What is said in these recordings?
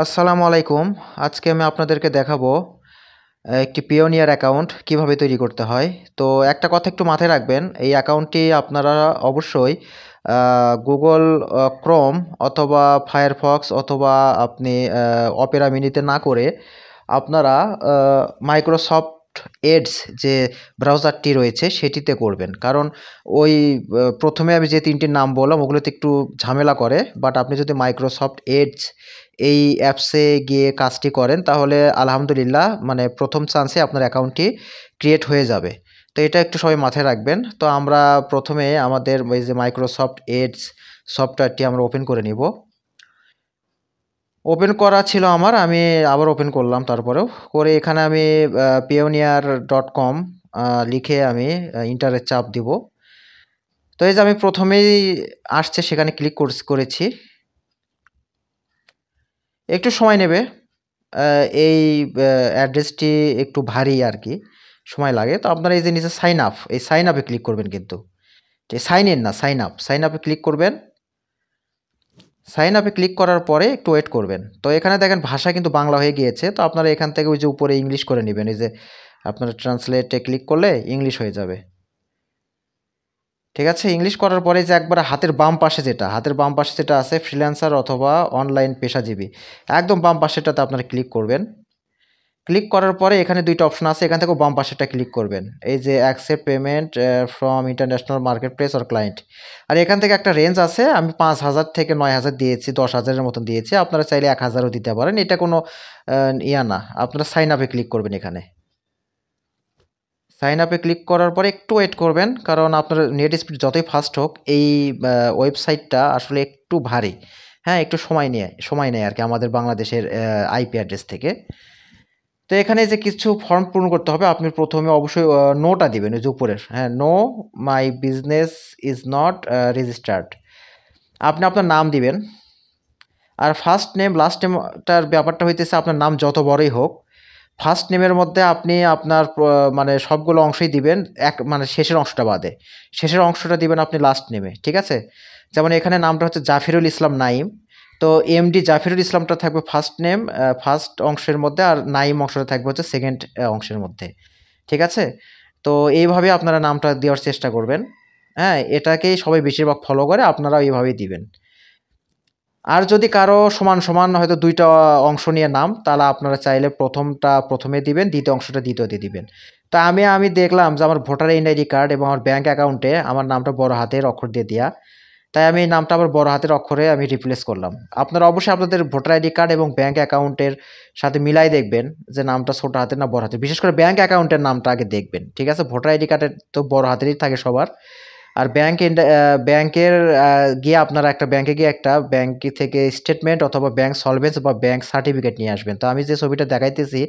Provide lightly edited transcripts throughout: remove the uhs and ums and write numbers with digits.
আসসালামু আলাইকুম। আজকে আমি আপনাদেরকে দেখাবো একটি পিওনিয়ার অ্যাকাউন্ট কিভাবে তৈরি করতে হয়। তো একটা কথা একটু মাথায় রাখবেন, এই অ্যাকাউন্টটি আপনারা অবশ্যই গুগল ক্রোম অথবা ফায়ারফক্স অথবা আপনি অপেরা মিনিতে না করে আপনারা মাইক্রোসফট এডজ যে ব্রাউজারটি রয়েছে সেটিতে করবেন। কারণ ওই প্রথমে আমি যে ৩ টির নাম বললাম ওগুলোতে একটু ঝামেলা করে। বাট আপনি যদি মাইক্রোসফট এডজ এই অ্যাপসে গিয়ে কাজটি করেন তাহলে আলহামদুলিল্লাহ মানে প্রথম চান্সে আপনার অ্যাকাউন্টটি ক্রিয়েট হয়ে যাবে। তো এটা একটু সবাই মাথায় রাখবেন। তো আমরা প্রথমে আমাদের এই যে মাইক্রোসফট এডজ সফটওয়্যারটি আমরা ওপেন করে নিব। ওপেন করা ছিল আমার, আমি আবার ওপেন করলাম তারপরেও। করে এখানে আমি payoneer.com লিখে আমি এন্টারের চাপ দিব। তো এই যে আমি প্রথমেই আসছে সেখানে ক্লিক করেছি। একটু সময় নেবে। এই অ্যাড্রেসটি একটু ভারী আরকি, সময় লাগে। তো আপনারা এই যে নিচে সাইন আপ, এই সাইন আপে ক্লিক করবেন কিন্তু। সাইন ইন না, সাইন আপ। সাইন আপে ক্লিক করবেন। সাইন আপে ক্লিক করার পরে একটু ওয়েট করবেন। তো এখানে দেখেন ভাষা কিন্তু বাংলা হয়ে গিয়েছে। তো আপনারা এখান থেকে ওই যে উপরে ইংলিশ করে নিবেন। এই যে আপনারা ট্রান্সলেটে ক্লিক করলে ইংলিশ হয়ে যাবে। ঠিক আছে? ইংলিশ করার পরে যে একবারে হাতের বাম পাশে যেটা আছে ফ্রিল্যান্সার অথবা অনলাইন পেশাজীবী। একদম বাম পাশেরটাতে আপনারা ক্লিক করবেন। ক্লিক করার পরে এখানে ২ টা অপশন আছে, এখান থেকেও বাম পাশেরটা ক্লিক করবেন। এই যে accept payment from international marketplace or client. আর এখান থেকে একটা রেঞ্জ আছে, আমি ৫,০০০ থেকে ৯,০০০ দিয়েছি, ১০,০০০ এর মতন দিয়েছি। আপনারা চাইলে ১,০০০ ও দিতে পারেন। এটা কোনো ইয়া না। আপনারা সাইন আপে ক্লিক করবেন এখানে। সাইন আপে ক্লিক করার পরে একটু ওয়েট করবেন। কারণ আপনার নেট স্পিড যতই ফাস্ট হোক এই ওয়েবসাইটটা আসলে একটু ভারী। হ্যাঁ, একটু সময় নেয় আরকি আমাদের বাংলাদেশের আইপি অ্যাড্রেস থেকে। তো এখানে যে কিছু ফর্ম পূরণ করতে হবে, আপনি প্রথমে অবশ্যই নোটা দিবেন ওই যে উপরের। হ্যাঁ, no my business is not registered. আপনি আপনার নাম দিবেন। আর ফার্স্ট নেম লাস্ট নেমটার ব্যাপারটা হইতেছে আপনার নাম যত বড়ই হোক, ফার্স্ট নেমের মধ্যে আপনি আপনার মানে সবগুলো অংশই দিবেন, মানে শেষের অংশটা বাদে। শেষের অংশটা দিবেন আপনি লাস্ট নেমে, ঠিক আছে? যেমন এখানে নামটা হচ্ছে জাফিরুল ইসলাম নাইম। তো এমডি জাফিরুল ইসলামটা থাকবে ফার্স্ট নেম, ফার্স্ট অংশের মধ্যে, আর নাইম অংশটা থাকবে হচ্ছে সেকেন্ড অংশের মধ্যে। ঠিক আছে? তো এইভাবে আপনারা নামটা দেওয়ার চেষ্টা করবেন। হ্যাঁ? এটাকেই সবাই বেশিরভাগ ফলো করে, আপনারাও এইভাবেই দিবেন। আর যদি কারো সমান হয়তো ২ টা অংশ নিয়ে নাম, তাহলে আপনারা চাইলে ১ম টা ১ম এ দিবেন, ২য় অংশটা ২য় তে দিবেন। তো আমি দেখলাম যে আমার ভোটার এনআইডি কার্ড এবং আমার ব্যাংক অ্যাকাউন্টে আমার নামটা বড় হাতের অক্ষর দিয়ে দেয়া। তাই আমি এই নামটা আবার বড় হাতের অক্ষরে আমি রিপ্লেস করলাম। আপনারা অবশ্যই আপনাদের ভোটার আইডি কার্ড এবং ব্যাংক অ্যাকাউন্টের সাথে মিলাই দেখবেন যে নামটা ছোট হাতের না বড় হাতের। বিশেষ করে ব্যাংক অ্যাকাউন্টের নামটা আগে দেখবেন। ঠিক আছে? ভোটার আইডি কার্ডের তো বড় হাতেরই থাকে সবার। আর ব্যাংকের গিয়ে আপনারা একটা ব্যাংকে গিয়ে একটা ব্যাংক থেকে স্টেটমেন্ট অথবা ব্যাংক সলভেন্স বা ব্যাংক সার্টিফিকেট নিয়ে আসবেন। তো আমি যে ছবিটা দেখাইতেছি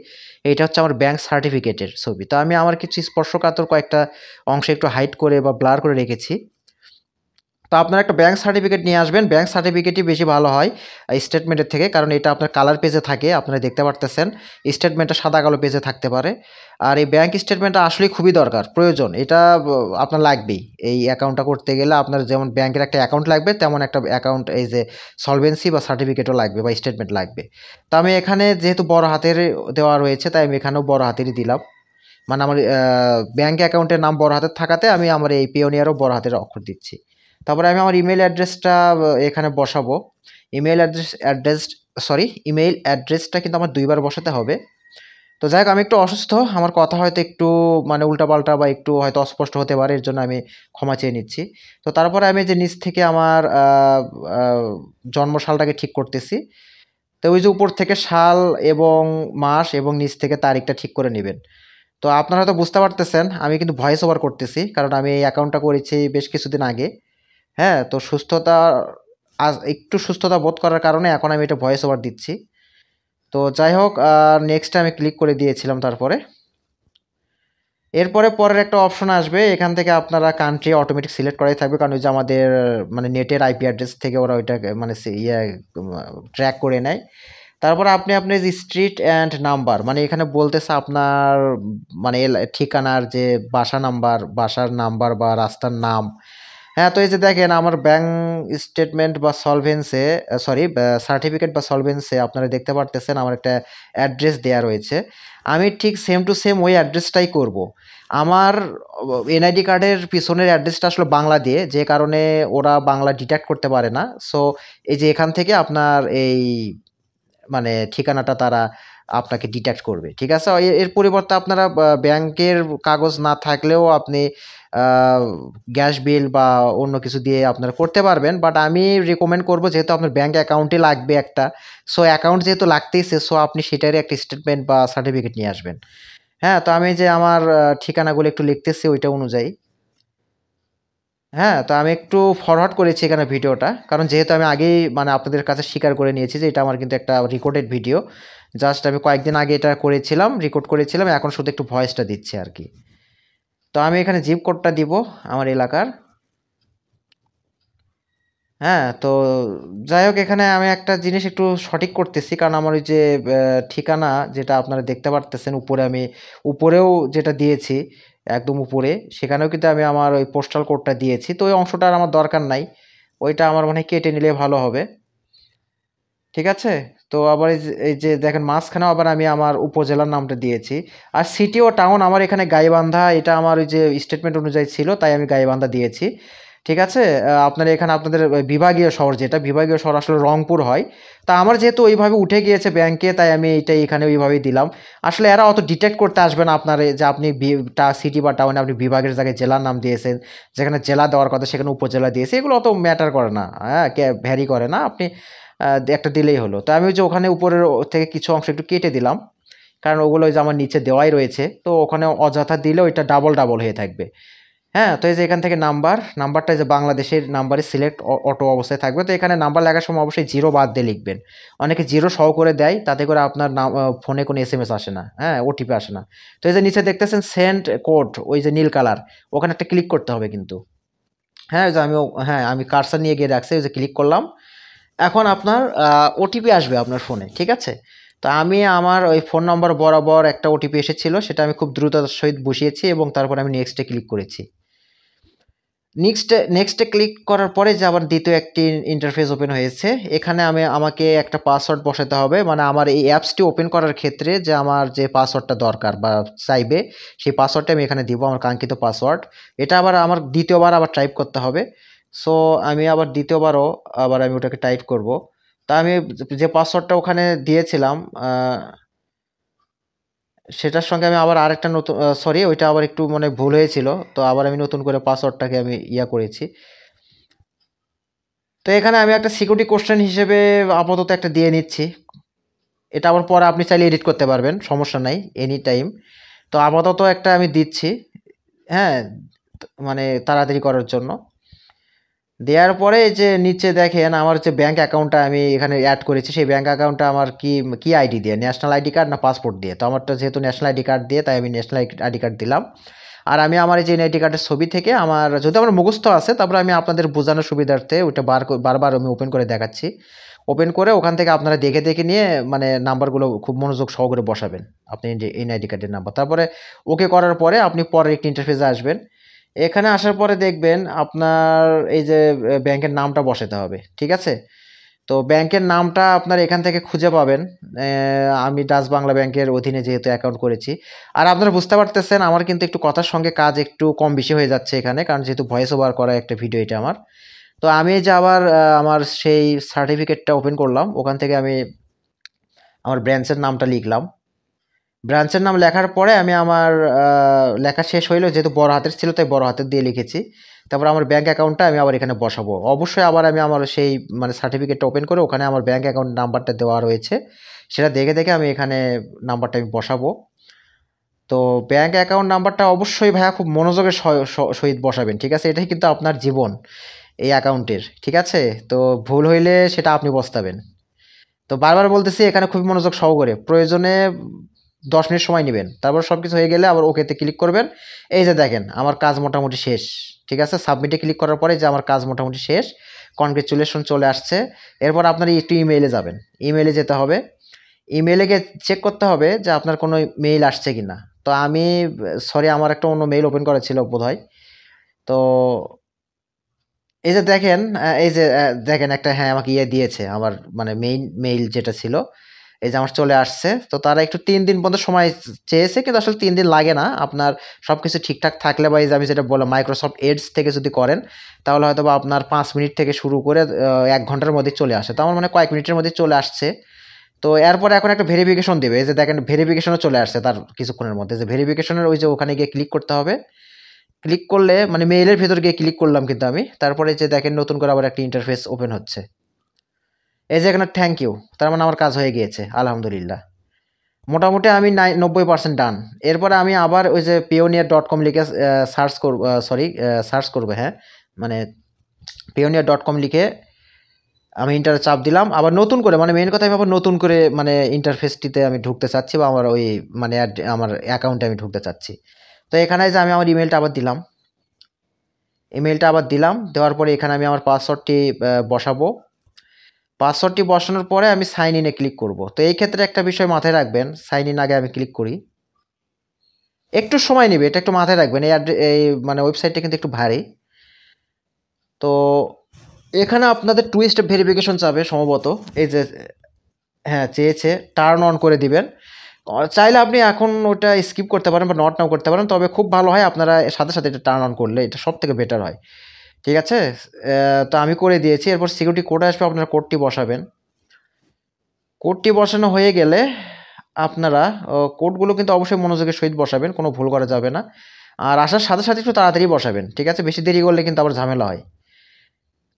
এইটা হচ্ছে আমার ব্যাংক সার্টিফিকেটের ছবি। তো আমি আমার কিছু স্পর্শকাতর কয়েকটা অংশে একটু হাইড করে বা ব্লার করে রেখেছি। তো আপনারা একটা ব্যাংক সার্টিফিকেট নিয়ে আসবেন। ব্যাংক সার্টিফিকেটই বেশি ভালো হয় স্টেটমেন্টের থেকে। কারণ এটা আপনার কালার পেজে থাকে, আপনারা দেখতে পারতেছেন। স্টেটমেন্টটা সাদা-কালো পেজে থাকতে পারে। আর এই ব্যাংক স্টেটমেন্টটা আসলেই খুবই দরকার, প্রয়োজন। এটা আপনার লাগবেই। এই অ্যাকাউন্টটা করতে গেলে আপনার যেমন ব্যাংকের একটা অ্যাকাউন্ট লাগবে, তেমন একটা অ্যাকাউন্ট এই যে সলভেন্সি বা সার্টিফিকেটও লাগবে বা স্টেটমেন্ট লাগবে। তো আমি এখানে যেহেতু বড় হাতের দেওয়া রয়েছে, তাই আমি এখানেও বড় হাতেরই দিলাম। মানে আমার ব্যাংক অ্যাকাউন্টের নাম বড় হাতের থাকাতে আমি আমার এই পিওনিয়ারও বড় হাতের অক্ষর দিচ্ছি। তারপরে আমি আমার ইমেইল অ্যাড্রেসটা এখানে বসাবো। ইমেইল ইমেইল অ্যাড্রেসটা কিন্তু আমার ২ বার বসাতে হবে। তো যাই হোক, আমি একটু অসুস্থ। আমার কথা হয়তো একটু মানে উল্টাপাল্টা বা একটু হয়তো অস্পষ্ট হতে পারে। এর জন্য আমি ক্ষমা চেয়ে নিচ্ছি। তো তারপরে আমি যে নিচ থেকে আমার আ জন্ম সালটাকে ঠিক করতেছি। তো ওই যে উপর থেকে সাল এবং মাস এবং নিচ থেকে তারিখটা ঠিক করে নিবেন। তো আপনারা হয়তো বুঝতে পারতেছেন আমি কিন্তু ভয়েস ওভার করতেছি। কারণ আমি এই অ্যাকাউন্টটা করেছি বেশ কিছুদিন আগে। হ্যাঁ? তো একটু সুস্থতা বোধ করার কারণে এখন আমি এটা ভয়েস ওভার দিচ্ছি। তো যাই হোক, নেক্সট এ আমি ক্লিক করে দিয়েছিলাম তারপরে। এরপরে পরের একটা অপশন আসবে। এখান থেকে আপনারা কান্ট্রি অটোমেটিক সিলেক্ট করাই থাকবে। কারণ ওই যে আমাদের মানে নেটের আইপি অ্যাড্রেস থেকে ওরা ওইটাকে মানে ট্র্যাক করে নেয়। তারপরে আপনি আপনার যে স্ট্রিট অ্যান্ড নাম্বার, মানে এখানে বলতেছে আপনার মানে ঠিকানার যে বাসার নাম্বার বা রাস্তার নাম। হ্যাঁ, তো এই যে দেখেন আমার ব্যাংক স্টেটমেন্ট বা সলভেন্সে সরি সার্টিফিকেট বা সলভেন্সে আপনারা দেখতে পারতেছেন আমার একটা অ্যাড্রেস দেয়া রয়েছে। আমি ঠিক সেম টু সেম ওই অ্যাড্রেসটাই করব। আমার এনআইডি কার্ডের পিছনের অ্যাড্রেসটা আসলে বাংলা দিয়ে, যে কারণে ওরা বাংলা ডিটেক্ট করতে পারে না। সো এই যে এখান থেকে আপনার এই মানে ঠিকানাটা তারা আপনাকে ডিটেক্ট করবে। ঠিক আছে? এর পরিবর্তে আপনারা ব্যাংকের কাগজ না থাকলেও আপনি আ গ্যাস বিল বা অন্য কিছু দিয়ে আপনারা করতে পারবেন। বাট আমি রিকমেন্ড করব, যেহেতু আপনার ব্যাংক অ্যাকাউন্টই লাগবে একটা। সো অ্যাকাউন্ট যেহেতু লাগতেইছে, সো আপনি সেটারই একটা স্টেটমেন্ট বা সার্টিফিকেট নিয়ে আসবেন। হ্যাঁ? তো আমি যে আমার ঠিকানাগুলো একটু লিখতেছি ওইটা অনুযায়ী। হ্যাঁ, তো আমি একটু ফরওয়ার্ড করেছি এখানে ভিডিওটা। কারণ যেহেতু আমি আগেই মানে আপনাদের কাছে স্বীকার করে নিয়েছি যে এটা আমার কিন্তু একটা রেকর্ডেড ভিডিও। জাস্ট আমি কয়েকদিন আগে এটা করেছিলাম, রেকর্ড করেছিলাম। এখন শুধু একটু ভয়েসটা দিচ্ছি আরকি। তো আমি এখানে জিপ কোডটা দিব আমার এলাকার। হ্যাঁ, তো যাই হোক, এখানে আমি একটা জিনিস একটু সঠিক করতেছি। কারণ আমার ওই যে ঠিকানা যেটা আপনারা দেখতে পারতেছেন উপরে, আমি উপরেও যেটা দিয়েছি একদম উপরে, সেখানেও কিন্তু আমি আমার ওই পোস্টাল কোডটা দিয়েছি। তো ওই অংশটা আর আমার দরকার নাই। ওইটা আমার মনে হয় কেটে নিলে ভালো হবে। ঠিক আছে? তো আবার এই যে দেখেন মাঝখানেও আবার আমি আমার উপজেলার নামটা দিয়েছি। আর সিটি ও টাউন আমার এখানে গাইবান্ধা, এটা আমার ওই যে স্টেটমেন্ট অনুযায়ী ছিল, তাই আমি গাইবান্ধা দিয়েছি। ঠিক আছে? আপনারা এখানে আপনাদের বিভাগীয় শহর, যেটা বিভাগীয় শহর আসলে রংপুর হয়। তা আমার যেহেতু ওইভাবে উঠে গিয়েছে ব্যাংকে, তাই আমি এইটা এখানে ওইভাবেই দিলাম। আসলে এরা অত ডিটেক্ট করতে আসবে না আপনার যে আপনি সিটি বা টাউনে আপনি বিভাগের জায়গায় জেলার নাম দিয়েছেন। যেখানে জেলা দেওয়ার কথা সেখানে উপজেলা দিয়েছি। এগুলো অত ম্যাটার করে না। হ্যাঁ? ভ্যারি করে না। আপনি একটা দিলেই হলো। তো আমি ওই যে ওখানে উপরের থেকে কিছু অংশ একটু কেটে দিলাম। কারণ ওগুলো ওই যে আমার নিচে দেওয়াই রয়েছে। তো ওখানে অযথা দিলে ওইটা ডাবল, ডাবল হয়ে থাকবে। হ্যাঁ? তো এই যে এখান থেকে নাম্বারটা এই যে বাংলাদেশের নাম্বারে সিলেক্ট অটো অবস্থায় থাকবে। তো এখানে নাম্বার লেখার সময় অবশ্যই 0 বাদ দিয়ে লিখবেন। অনেকে 0 সহ করে দেয়, তাতে করে আপনার ফোনে কোনো এসএমএস আসে না। হ্যাঁ? ওটিপি আসে না। তো এই যে নিচে দেখতেছেন সেন্ড কোড, ওই যে নীল কালার, ওখানে একটা ক্লিক করতে হবে কিন্তু। হ্যাঁ? ওই যে হ্যাঁ, আমি কার্সর নিয়ে গিয়ে রাখছি। ওই যে ক্লিক করলাম। এখন আপনার ওটিপি আসবে আপনার ফোনে। ঠিক আছে? তো আমি আমার ওই ফোন নম্বর বরাবর একটা ওটিপি এসেছিল। সেটা আমি খুব দ্রুততার সহিত বসিয়েছি এবং তারপরে আমি নেক্সট এ ক্লিক করেছি। নেক্সট এ ক্লিক করার পরে যে আবার দ্বিতীয় একটি ইন্টারফেস ওপেন হয়েছে। এখানে আমাকে একটা পাসওয়ার্ড বসাতে হবে। মানে আমার এই অ্যাপসটি ওপেন করার ক্ষেত্রে যে আমার যে পাসওয়ার্ডটা দরকার বা চাইবে, সেই পাসওয়ার্ডটা আমি এখানে দিব, আমার কাঙ্ক্ষিত পাসওয়ার্ড। এটা আবার আমার দ্বিতীয়বার আবার টাইপ করতে হবে। সো আমি আবার দ্বিতীয়বারও আবার আমি ওটাকে টাইপ করব। তা আমি যে পাসওয়ার্ডটা ওখানে দিয়েছিলাম, সেটার সঙ্গে আমি আবার আরেকটা নতুন, সরি, ওইটা আবার একটু মানে ভুল হয়েছিল। তো আবার আমি নতুন করে পাসওয়ার্ডটাকে আমি করেছি। তো এখানে আমি একটা সিকিউরিটি কোশ্চেন হিসেবে আপাতত একটা দিয়ে নিচ্ছি। এটা আবার পরে আপনি চাইলে এডিট করতে পারবেন, সমস্যা নাই, এনি টাইম। তো আপাতত একটা আমি দিচ্ছি। হ্যাঁ? মানে তাড়াতাড়ি করার জন্য। দেওয়ার পরে এই যে নিচে দেখেন আমার যে ব্যাংক অ্যাকাউন্টটা আমি এখানে অ্যাড করেছি, সেই ব্যাংক অ্যাকাউন্টটা আমার কি আইডি দিয়ে, ন্যাশনাল আইডি কার্ড না পাসপোর্ট দিয়ে? তো আমারটা যেহেতু ন্যাশনাল আইডি কার্ড দিয়ে, তাই আমি ন্যাশনাল আইডি কার্ড দিলাম। আর আমি আমার এই যে এনআইডি কার্ডের ছবি থেকে আমার যদি আমার মুখস্থ আছে, তারপরে আমি আপনাদের বোঝানোর সুবিধার্থে ওইটা বারবার আমি ওপেন করে দেখাচ্ছি। ওপেন করে ওখান থেকে আপনারা দেখে, দেখে নিয়ে মানে নাম্বারগুলো খুব মনোযোগ সহকারে বসাবেন। আপনি যে এনআইডি কার্ডের নাম্বার। তারপরে ওকে করার পরে আপনি পরের একটি ইন্টারফেসে আসবেন। এখানে আসার পরে দেখবেন আপনার এই যে ব্যাংকের নামটা বসাতে হবে। ঠিক আছে? তো ব্যাংকের নামটা আপনার এখান থেকে খুঁজে পাবেন। আমি ডাচ বাংলা ব্যাংকের অধীনে যেহেতু অ্যাকাউন্ট করেছি। আর আপনারা বুঝতে পারতেছেন আমার কিন্তু একটু কথার সঙ্গে কাজ একটু কম বেশি হয়ে যাচ্ছে এখানে। কারণ যেহেতু ভয়েস ওভার করা একটা ভিডিও এটা আমার। তো আমি এই যে আবার আমার সেই সার্টিফিকেটটা ওপেন করলাম। ওখান থেকে আমি আমার ব্রাঞ্চের নামটা লিখলাম। ব্রাঞ্চের নাম লেখার পরে আমি আমার লেখা শেষ হইলো, যেহেতু বড় হাতের ছিল তাই বড় হাতের দিয়ে লিখেছি। তারপর আমার ব্যাংক অ্যাকাউন্টটা আমি আবার এখানে বসাবো। অবশ্যই আবার আমি আমার সেই মানে সার্টিফিকেটটা ওপেন করে ওখানে আমার ব্যাংক অ্যাকাউন্ট নাম্বারটা দেওয়া রয়েছে। সেটা দেখে, দেখে আমি এখানে নাম্বারটা আমি বসাবো। তো ব্যাংক অ্যাকাউন্ট নাম্বারটা অবশ্যই ভাইয়া খুব মনোযোগের সহিত বসাবেন। ঠিক আছে? এটাই কিন্তু আপনার জীবন এই অ্যাকাউন্টের। ঠিক আছে? তো ভুল হইলে সেটা আপনি পস্তাবেন। তো বারবার বলতেছি এখানে খুবই মনোযোগ সহকারে। প্রয়োজনে ১০ মিনিট সময় নিবেন। তারপর সবকিছু হয়ে গেলে আবার ওকেতে ক্লিক করবেন। এই যে দেখেন আমার কাজ মোটামুটি শেষ। ঠিক আছে? সাবমিটে ক্লিক করার পরে যে আমার কাজ মোটামুটি শেষ। কনগ্রাচুলেশন চলে আসছে। এরপর আপনারা একটু ইমেইলে যাবেন। ইমেইলে যেতে হবে। ইমেইলে গিয়ে চেক করতে হবে যে আপনার কোনো মেইল আসছে কিনা। তো আমি সরি, আমার একটা অন্য মেইল ওপেন করা ছিল বোধহয়। তো এই যে দেখেন এই যে দেখেন একটা হ্যাঁ আমাকে ইয়ে দিয়েছে আমার মানে মেইল যেটা ছিল এই যে আমার চলে আসছে। তো তারা একটু ৩ দিন পর্যন্ত সময় চেয়েছে কিন্তু আসলে ৩ দিন লাগে না। আপনার সবকিছু ঠিকঠাক থাকলে বা এই যে আমি যেটা বললাম মাইক্রোসফট এডস থেকে যদি করেন তাহলে হয়তোবা আপনার ৫ মিনিট থেকে শুরু করে ১ ঘন্টার মধ্যেই চলে আসে। তো আমার মানে কয়েক মিনিটের মধ্যেই চলে আসছে। তো এরপরে এখন একটা ভেরিফিকেশন দিবে। এই যে দেখেন ভেরিফিকেশনও চলে আসছে তার কিছুক্ষণের মধ্যে। যে ভেরিফিকেশনের ওই যে ওখানে গিয়ে ক্লিক করতে হবে। ক্লিক করলে মানে মেইলের ভেতর গিয়ে ক্লিক করলাম কিন্তু আমি। তারপরে যে দেখেন নতুন করে আবার একটা ইন্টারফেস ওপেন হচ্ছে। এই যে এখানে থ্যাংক ইউ। তার মানে আমার কাজ হয়ে গিয়েছে আলহামদুলিল্লাহ। মোটামুটি আমি ৯০% ডান। এরপরে আমি আবার ওই যে payoneer.com লিখে সার্চ করব, হ্যাঁ? মানে payoneer.com লিখে আমি এন্টারে চাপ দিলাম। আবার নতুন করে মানে মেইন কথা আমি আবার নতুন করে মানে ইন্টারফেসটিতে আমি ঢুকতে চাচ্ছি বা আমার ওই মানে আমার অ্যাকাউন্টে আমি ঢুকতে চাচ্ছি। তো এখানে যে আমি আমার ইমেলটা আবার দিলাম। ইমেলটা আবার দিলাম। দেওয়ার পরে এখানে আমি আমার পাসওয়ার্ডটি বসাবো। পাসওয়ার্ডটি বসানোর পরে আমি সাইন ইনে ক্লিক করব। তো এই ক্ষেত্রে একটা বিষয় মাথায় রাখবেন, সাইন ইন আগে আমি ক্লিক করি। একটু সময় নেবে, এটা একটু মাথায় রাখবেন। এই মানে ওয়েবসাইটটা কিন্তু একটু ভারী। তো এখানে আপনাদের 2 স্টেপ ভেরিফিকেশন চাবে সম্ভবত। এই যে হ্যাঁ, চেয়েছে টার্ন অন করে দিবেন। চাইলে আপনি এখন ওটা স্কিপ করতে পারেন বা নট নাও করতে পারেন। তবে খুব ভালো হয় আপনারা সাথে, সাথে এটা টার্ন অন করলে এটা সবথেকে বেটার হয়। ঠিক আছে? তো আমি করে দিয়েছি। এরপর সিকিউরিটি কোড আসবে, আপনারা কোডটি বসাবেন। কোডটি বসানো হয়ে গেলে আপনারা কোডগুলো কিন্তু অবশ্যই মনোযোগের সহিত বসাবেন, কোনো ভুল করা যাবে না। আর আসার সাথে, সাথে একটু তাড়াতাড়ি বসাবেন। ঠিক আছে? বেশি দেরি করলে কিন্তু আবার ঝামেলা হয়।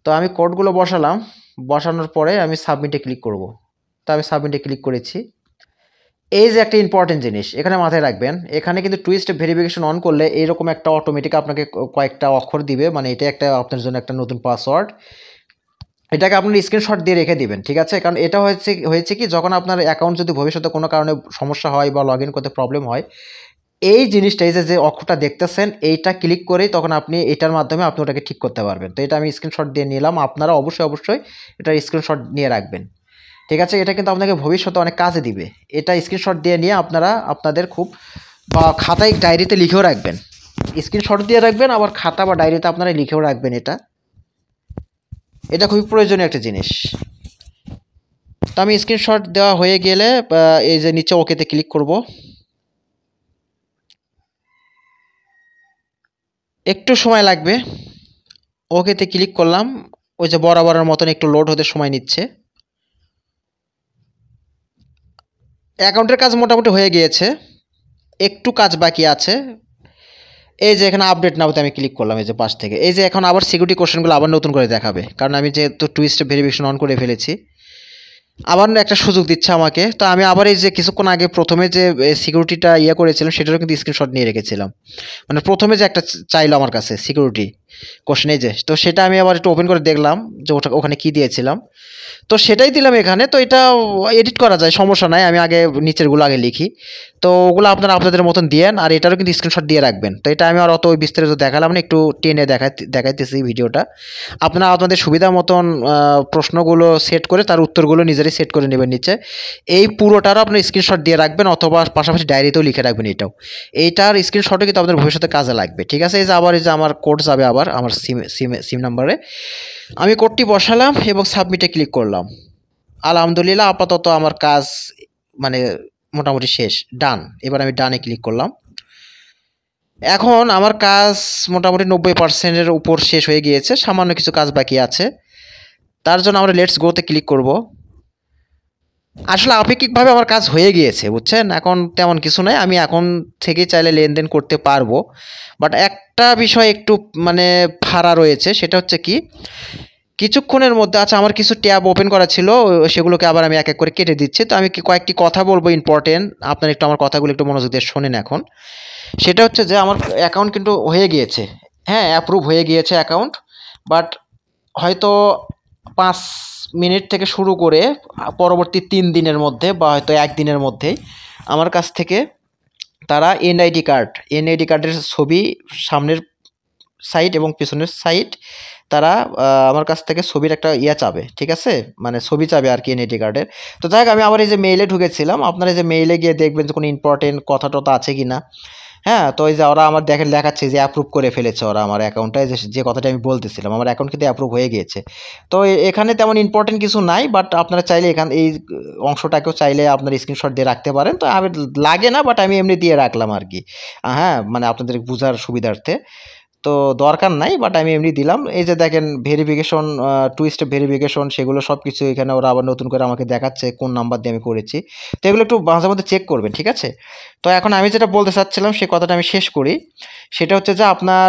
তো আমি কোডগুলো বসালাম। বসানোর পরে আমি সাবমিটে ক্লিক করব। তো আমি সাবমিটে ক্লিক করেছি। এই যে একটা ইম্পর্টেন্ট জিনিস এখানে মাথায় রাখবেন, এখানে কিন্তু 2 স্টেপ ভেরিফিকেশন অন করলে এরকম একটা অটোমেটিক আপনাকে কয়েকটা অক্ষর দিবে। মানে এটা একটা আপনার জন্য একটা নতুন পাসওয়ার্ড। এটাকে আপনার স্ক্রিনশট দিয়ে রেখে দিবেন। ঠিক আছে? কারণ এটা হয়েছে কি যখন আপনার অ্যাকাউন্ট যদি ভবিষ্যতে কোনো কারণে সমস্যা হয় বা লগইন করতে প্রবলেম হয়, এই জিনিসটা এই যে অক্ষরটা দেখতেছেন এইটা ক্লিক করেই তখন আপনি এটার মাধ্যমে আপনি ওটাকে ঠিক করতে পারবেন। তো এটা আমি স্ক্রিনশট দিয়ে নিলাম। আপনারা অবশ্যই এটার স্ক্রিনশট নিয়ে রাখবেন। ঠিক আছে? এটা কিন্তু আপনাকে ভবিষ্যতে অনেক কাজে দিবে। এটা স্ক্রিনশট দিয়ে নিয়ে আপনারা আপনাদের খুব বা খাতায় ডায়েরিতে লিখেও রাখবেন। স্ক্রিনশট দিয়ে রাখবেন আবার খাতা বা ডায়েরিতে আপনারা লিখেও রাখবেন এটা। এটা খুবই প্রয়োজনীয় একটা জিনিস। তো আমি স্ক্রিনশট দেওয়া হয়ে গেলে এই যে নিচে ওকেতে ক্লিক করব। একটু সময় লাগবে। ওকেতে ক্লিক করলাম। ওই যে বরাবরের মতন একটু লোড হতে সময় নিচ্ছে। অ্যাকাউন্টের কাজ মোটামুটি হয়ে গিয়েছে। একটু কাজ বাকি আছে। এই যে এখানে আপডেট নাওতে আমি ক্লিক করলাম এই যে পাশ থেকে। এই যে এখন আবার সিকিউরিটি কোশ্চেনগুলো আবার নতুন করে দেখাবে। কারণ আমি যেহেতু 2 স্টেপ ভেরিফিকেশন অন করে ফেলেছি। আবার একটা সুযোগ দিচ্ছে আমাকে। তো আমি আবার এই যে কিছুক্ষণ আগে প্রথমে যে সিকিউরিটিটা করেছিলাম সেটারও কিন্তু স্ক্রিনশট নিয়ে রেখেছিলাম। মানে প্রথমে যে একটা চাইলো আমার কাছে সিকিউরিটি কোশ্চেন এই যে, তো সেটা আমি আবার একটু ওপেন করে দেখলাম যে ওখানে কি দিয়েছিলাম। তো সেটাই দিলাম এখানে। তো এটা এডিট করা যায়, সমস্যা নাই। আমি আগে নিচেরগুলো আগে লিখি। তো ওগুলো আপনারা আপনাদের মতন দিয়েন আর এটারও কিন্তু স্ক্রিনশট দিয়ে রাখবেন। তো এটা আমি আর অত বিস্তারিত দেখালাম না, একটু টেনে দেখাইতেছি ভিডিওটা। আপনারা আপনাদের সুবিধা মতন প্রশ্নগুলো সেট করে তার উত্তরগুলো নিজেরাই সেট করে নেবেন নিচে। এই পুরোটারও আপনার স্ক্রিনশট দিয়ে রাখবেন অথবা পাশাপাশি ডায়েরিতেও লিখে রাখবেন এটাও। এইটার স্ক্রিনশটও কিন্তু আপনাদের ভবিষ্যতে কাজে লাগবে। ঠিক আছে? এই যে আবার এই যে আমার কোড যাবে আবার আমার সিম নাম্বারে। আমি কোডটি বসালাম এবং সাবমিটে ক্লিক করলাম। আলহামদুলিল্লাহ আপাতত আমার কাজ মানে মোটামুটি শেষ, ডান। এবার আমি ডানে ক্লিক করলাম। এখন আমার কাজ মোটামুটি 90%-এর উপর শেষ হয়ে গিয়েছে। সামান্য কিছু কাজ বাকি আছে। তার জন্য আমরা লেটস গোতে ক্লিক করব। আসলে আপেক্ষিকভাবে আমার কাজ হয়ে গিয়েছে, বুঝছেন? এখন তেমন কিছু নাই। আমি এখন থেকেই চাইলে লেনদেন করতে পারবো। বাট একটা বিষয় একটু মানে ফাড়া রয়েছে, সেটা হচ্ছে কি কিছুক্ষণের মধ্যে আচ্ছা আমার কিছু ট্যাব ওপেন করা ছিল, সেগুলোকে আবার আমি এক এক করে কেটে দিচ্ছি। তো আমি কয়েকটি কথা বলবো ইম্পর্টেন্ট, আপনারা একটু আমার কথাগুলো একটু মনোযোগ দিয়ে শোনেন এখন। সেটা হচ্ছে যে আমার অ্যাকাউন্ট কিন্তু হয়ে গিয়েছে, হ্যাঁ অ্যাপ্রুভ হয়ে গিয়েছে অ্যাকাউন্ট। বাট হয়তো 5 মিনিট থেকে শুরু করে পরবর্তী 3 দিনের মধ্যে বা হয়তো 1 দিনের মধ্যেই আমার কাছ থেকে তারা এনআইডি কার্ডের ছবি সামনের সাইড এবং পিছনের সাইড তারা আমার কাছ থেকে ছবির একটা চাবে। ঠিক আছে? মানে ছবি চাবে আর কি এনআইডি কার্ডের। তো যাই হোক আমি আবার এই যে মেইলে ঢুকেছিলাম। আপনারা এই যে মেইলে গিয়ে দেখবেন যে কোনো ইম্পর্টেন্ট কথা টথা আছে কি না। হ্যাঁ, তো এই যে ওরা আমার দেখেন লেখাচ্ছে যে অ্যাপ্রুভ করে ফেলেছে ওরা আমার অ্যাকাউন্টটায়, যে কথাটা আমি বলতেছিলাম আমার অ্যাকাউন্ট কিন্তু অ্যাপ্রুভ হয়ে গিয়েছে। তো এখানে তেমন ইম্পর্টেন্ট কিছু নাই, বাট আপনারা চাইলে এই অংশটাকেও চাইলে আপনার স্ক্রিনশট দিয়ে রাখতে পারেন। তো আমি লাগে না, বাট আমি এমনি দিয়ে রাখলাম আর কি। হ্যাঁ, মানে আপনাদের বোঝার সুবিধার্থে। তো দরকার নাই, বাট আমি এমনি দিলাম। এই যে দেখেন ভেরিফিকেশন, টু স্টেপ ভেরিফিকেশন, সেগুলো সব কিছু এখানে ওরা আবার নতুন করে আমাকে দেখাচ্ছে কোন নাম্বার দিয়ে আমি করেছি। তো এগুলো একটু মাঝে মধ্যে চেক করবেন, ঠিক আছে? তো এখন আমি যেটা বলতে চাচ্ছিলাম সে কথাটা আমি শেষ করি। সেটা হচ্ছে যে আপনার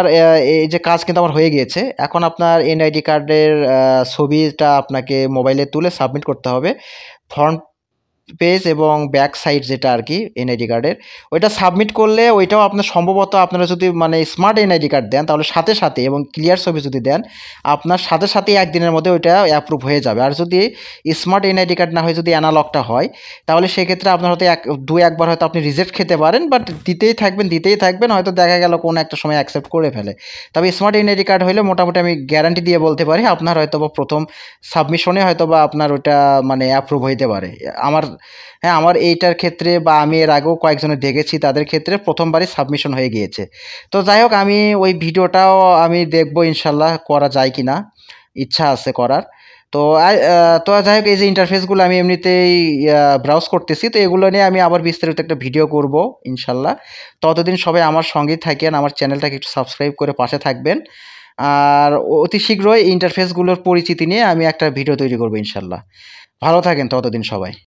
এই যে কাজ কিন্তু আমার হয়ে গিয়েছে। এখন আপনার এনআইডি কার্ডের ছবিটা আপনাকে মোবাইলে তুলে সাবমিট করতে হবে। ফ্রন্ট পেজ এবং ব্যাক সাইড যেটা আর কি এনআইডি কার্ডের, ওইটা সাবমিট করলে ওইটাও আপনার সম্ভবত আপনারা যদি মানে স্মার্ট এনআইডি কার্ড দেন তাহলে সাথে সাথে, এবং ক্লিয়ার ছবি যদি দেন আপনার সাথে সাথেই একদিনের মধ্যে ওইটা অ্যাপ্রুভ হয়ে যাবে। আর যদি স্মার্ট এনআইডি কার্ড না হয়, যদি অ্যানালগটা হয়, তাহলে সেক্ষেত্রে আপনার হয়তো দু একবার হয়তো আপনি রিজেক্ট খেতে পারেন, বাট দিতেই থাকবেন, হয়তো দেখা গেল কোনো একটা সময় অ্যাকসেপ্ট করে ফেলে। তবে স্মার্ট এনআইডি কার্ড হলে মোটামুটি আমি গ্যারান্টি দিয়ে বলতে পারি আপনার হয়তো বা প্রথম সাবমিশনে হয়তো বা আপনার ওটা মানে অ্যাপ্রুভ হইতে পারে। আমার হ্যাঁ, আমার এইটার ক্ষেত্রে বা আমি এর আগেও কয়েকজনের দেখেছি তাদের ক্ষেত্রে প্রথমবারই সাবমিশন হয়ে গিয়েছে। তো যাই হোক, আমি ওই ভিডিওটাও আমি দেখবো ইনশাল্লাহ করা যায় কিনা, ইচ্ছা আছে করার। তো তো যাই হোক, এই যে ইন্টারফেসগুলো আমি এমনিতেই ব্রাউজ করতেছি, তো এগুলো নিয়ে আমি আবার বিস্তারিত একটা ভিডিও করব ইনশাল্লাহ। ততদিন সবাই আমার সঙ্গেই থাকেন, আমার চ্যানেলটাকে একটু সাবস্ক্রাইব করে পাশে থাকবেন। আর অতি শীঘ্রই ইন্টারফেসগুলোর পরিচিতি নিয়ে আমি একটা ভিডিও তৈরি করবো ইনশাল্লাহ। ভালো থাকেন ততদিন সবাই।